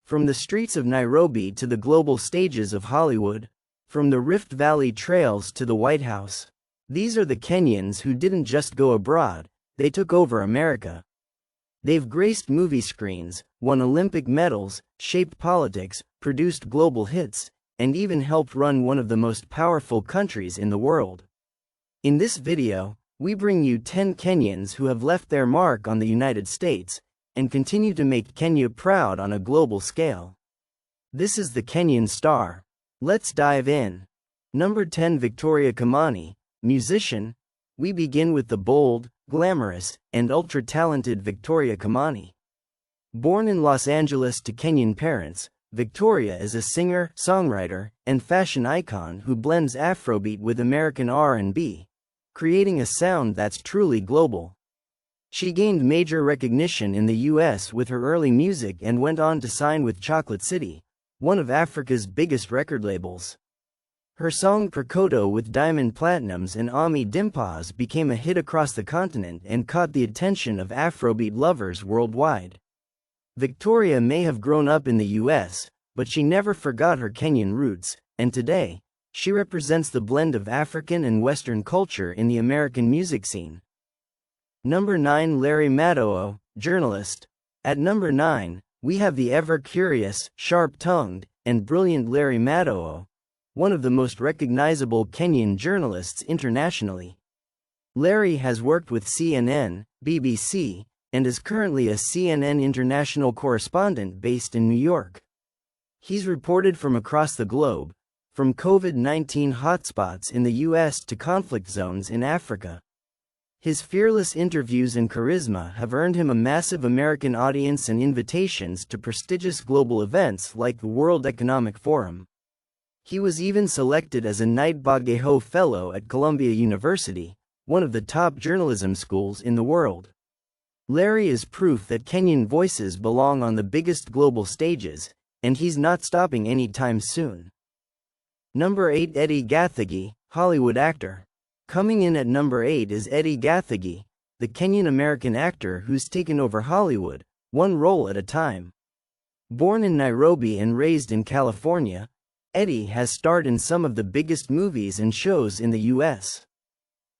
From the streets of Nairobi to the global stages of Hollywood, from the Rift Valley trails to the White House, these are the Kenyans who didn't just go abroad, they took over America. They've graced movie screens, won Olympic medals, shaped politics, produced global hits, and even helped run one of the most powerful countries in the world. In this video, we bring you 10 Kenyans who have left their mark on the United States and continue to make Kenya proud on a global scale. This is the Kenyan Star. Let's dive in. Number 10, Victoria Kamani, musician. We begin with the bold, glamorous, and ultra-talented Victoria Kamani. Born in Los Angeles to Kenyan parents, Victoria is a singer, songwriter, and fashion icon who blends Afrobeat with American R&B, creating a sound that's truly global. She gained major recognition in the US with her early music and went on to sign with Chocolate City, one of Africa's biggest record labels. Her song Prekoto with Diamond Platinums and Ami Dimpaz became a hit across the continent and caught the attention of Afrobeat lovers worldwide. Victoria may have grown up in the US, but she never forgot her Kenyan roots, and today, she represents the blend of African and Western culture in the American music scene. Number 9, Larry Mado, journalist. At number 9, we have the ever-curious, sharp-tongued, and brilliant Larry Mado, one of the most recognizable Kenyan journalists internationally. Larry has worked with CNN, BBC, and is currently a CNN international correspondent based in New York. He's reported from across the globe, from COVID-19 hotspots in the US to conflict zones in Africa. His fearless interviews and charisma have earned him a massive American audience and invitations to prestigious global events like the World Economic Forum. He was even selected as a Naibageho Fellow at Columbia University, one of the top journalism schools in the world. Larry is proof that Kenyan voices belong on the biggest global stages, and he's not stopping anytime soon. Number 8, Eddie Gathege, Hollywood actor. Coming in at number 8 is Eddie Gathege, the Kenyan-American actor who's taken over Hollywood, one role at a time. Born in Nairobi and raised in California, Eddie has starred in some of the biggest movies and shows in the US.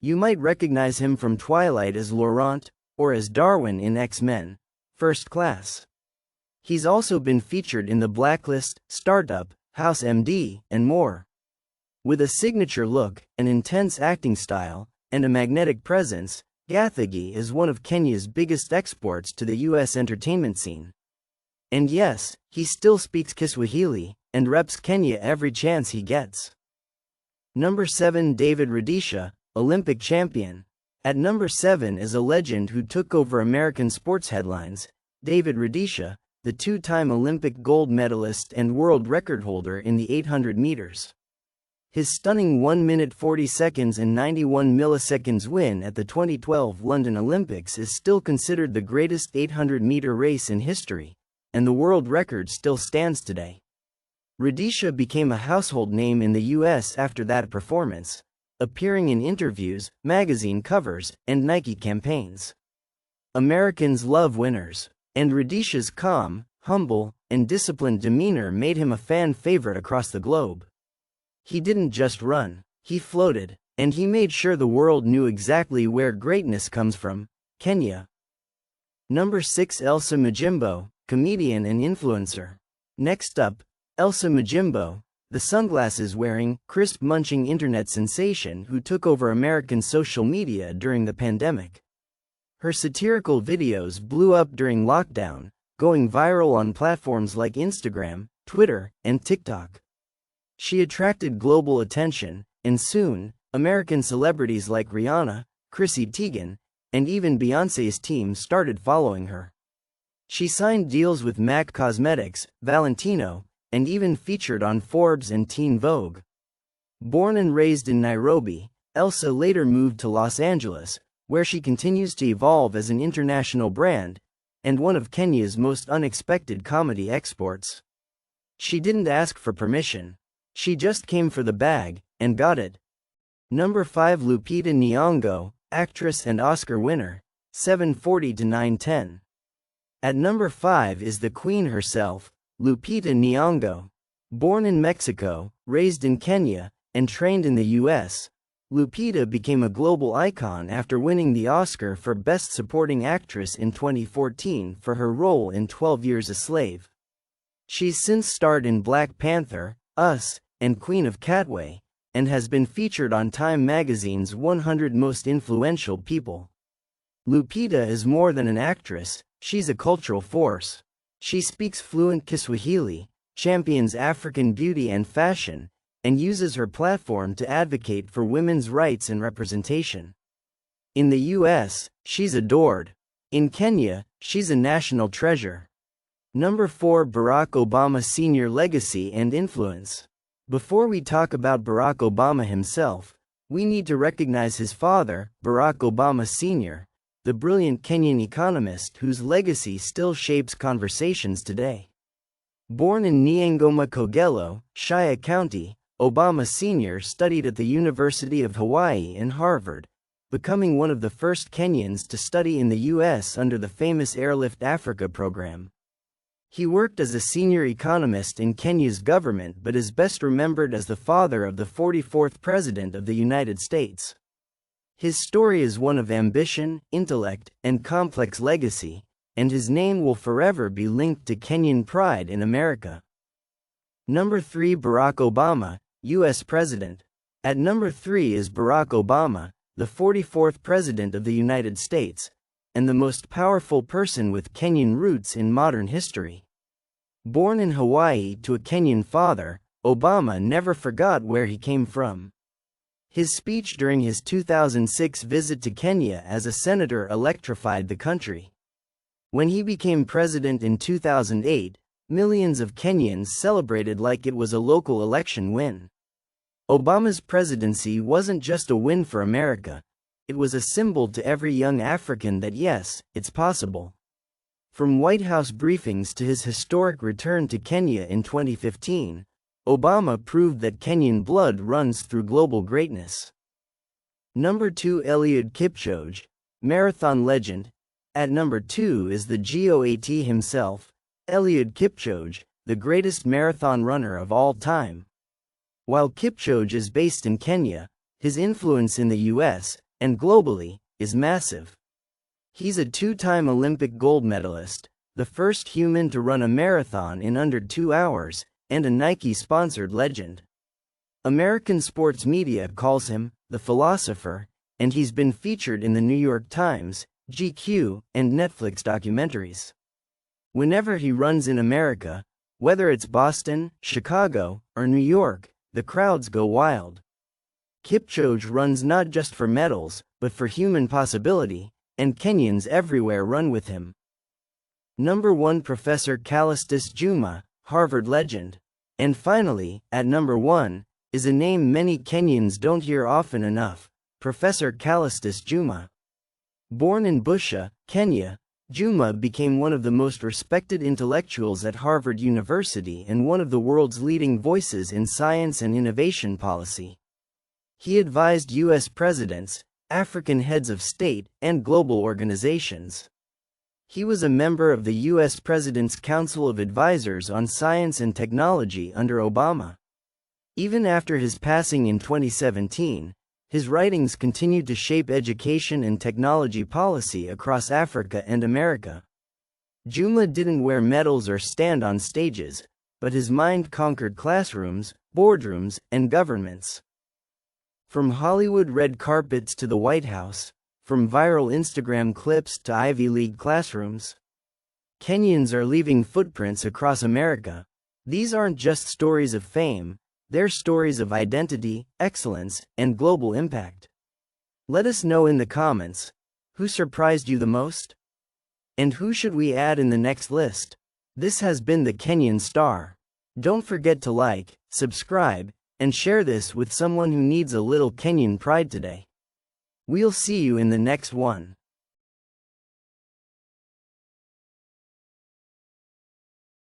You might recognize him from Twilight as Laurent, or as Darwin in X-Men: First Class. He's also been featured in The Blacklist, Startup, House MD, and more. With a signature look, an intense acting style, and a magnetic presence, Gathegi is one of Kenya's biggest exports to the US entertainment scene. And yes, he still speaks Kiswahili, and reps Kenya every chance he gets. Number 7, David Rudisha, Olympic champion. At number 7 is a legend who took over American sports headlines, David Rudisha, the two-time Olympic gold medalist and world record holder in the 800 meters. His stunning 1 minute 40 seconds and 91 milliseconds win at the 2012 London Olympics is still considered the greatest 800-meter race in history, and the world record still stands today. Rudisha became a household name in the US after that performance, appearing in interviews, magazine covers, and Nike campaigns. Americans love winners, and Rudisha's calm, humble, and disciplined demeanor made him a fan favorite across the globe. He didn't just run, he floated, and he made sure the world knew exactly where greatness comes from: Kenya. Number 6, Elsa Majimbo, comedian and influencer. Next up, Elsa Majimbo, the sunglasses-wearing, crisp-munching internet sensation who took over American social media during the pandemic. Her satirical videos blew up during lockdown, going viral on platforms like Instagram, Twitter, and TikTok. She attracted global attention, and soon, American celebrities like Rihanna, Chrissy Teigen, and even Beyoncé's team started following her. She signed deals with MAC Cosmetics, Valentino, and even featured on Forbes and Teen Vogue. Born and raised in Nairobi, Elsa later moved to Los Angeles, where she continues to evolve as an international brand, and one of Kenya's most unexpected comedy exports. She didn't ask for permission. She just came for the bag, and got it. Number 5, Lupita Nyongo, actress and Oscar winner, 740 to 910. At number 5 is the Queen herself, Lupita Nyong'o. Born in Mexico, raised in Kenya, and trained in the US, Lupita became a global icon after winning the Oscar for Best Supporting Actress in 2014 for her role in 12 Years a Slave. She's since starred in Black Panther, Us, and Queen of Katwe, and has been featured on Time magazine's 100 Most Influential People. Lupita is more than an actress, she's a cultural force. She speaks fluent Kiswahili, champions African beauty and fashion, and uses her platform to advocate for women's rights and representation. In the US, she's adored. In Kenya, she's a national treasure. Number 4. Barack Obama Sr. Legacy and Influence. Before we talk about Barack Obama himself, we need to recognize his father, Barack Obama Sr., the brilliant Kenyan economist whose legacy still shapes conversations today. Born in Nyangoma Kogelo, Shia County, Obama Sr. studied at the University of Hawaii and Harvard, becoming one of the first Kenyans to study in the U.S. under the famous Airlift Africa program. He worked as a senior economist in Kenya's government but is best remembered as the father of the 44th President of the United States. His story is one of ambition, intellect, and complex legacy, and his name will forever be linked to Kenyan pride in America. Number 3. Barack Obama, U.S. President. At number 3 is Barack Obama, the 44th President of the United States, and the most powerful person with Kenyan roots in modern history. Born in Hawaii to a Kenyan father, Obama never forgot where he came from. His speech during his 2006 visit to Kenya as a senator electrified the country. When he became president in 2008, millions of Kenyans celebrated like it was a local election win. Obama's presidency wasn't just a win for America, it was a symbol to every young African that yes, it's possible. From White House briefings to his historic return to Kenya in 2015, Obama proved that Kenyan blood runs through global greatness. Number 2. Eliud Kipchoge, marathon legend. At number 2 is the GOAT himself, Eliud Kipchoge, the greatest marathon runner of all time. While Kipchoge is based in Kenya, his influence in the US, and globally, is massive. He's a two-time Olympic gold medalist, the first human to run a marathon in under 2 hours, and a Nike-sponsored legend. American sports media calls him the philosopher, and he's been featured in the New York Times, GQ, and Netflix documentaries. Whenever he runs in America, whether it's Boston, Chicago, or New York, the crowds go wild. Kipchoge runs not just for medals, but for human possibility, and Kenyans everywhere run with him. Number 1. Professor Callstus Juma, Harvard legend. And finally, at number 1, is a name many Kenyans don't hear often enough, Professor Callstus Juma. Born in Busia, Kenya, Juma became one of the most respected intellectuals at Harvard University and one of the world's leading voices in science and innovation policy. He advised U.S. presidents, African heads of state, and global organizations. He was a member of the U.S. President's Council of Advisors on Science and Technology under Obama. Even after his passing in 2017, his writings continued to shape education and technology policy across Africa and America. Juma didn't wear medals or stand on stages, but his mind conquered classrooms, boardrooms, and governments. From Hollywood red carpets to the White House, from viral Instagram clips to Ivy League classrooms, Kenyans are leaving footprints across America. These aren't just stories of fame, they're stories of identity, excellence, and global impact. Let us know in the comments, who surprised you the most? And who should we add in the next list? This has been the Kenyan Star. Don't forget to like, subscribe, and share this with someone who needs a little Kenyan pride today. We'll see you in the next one.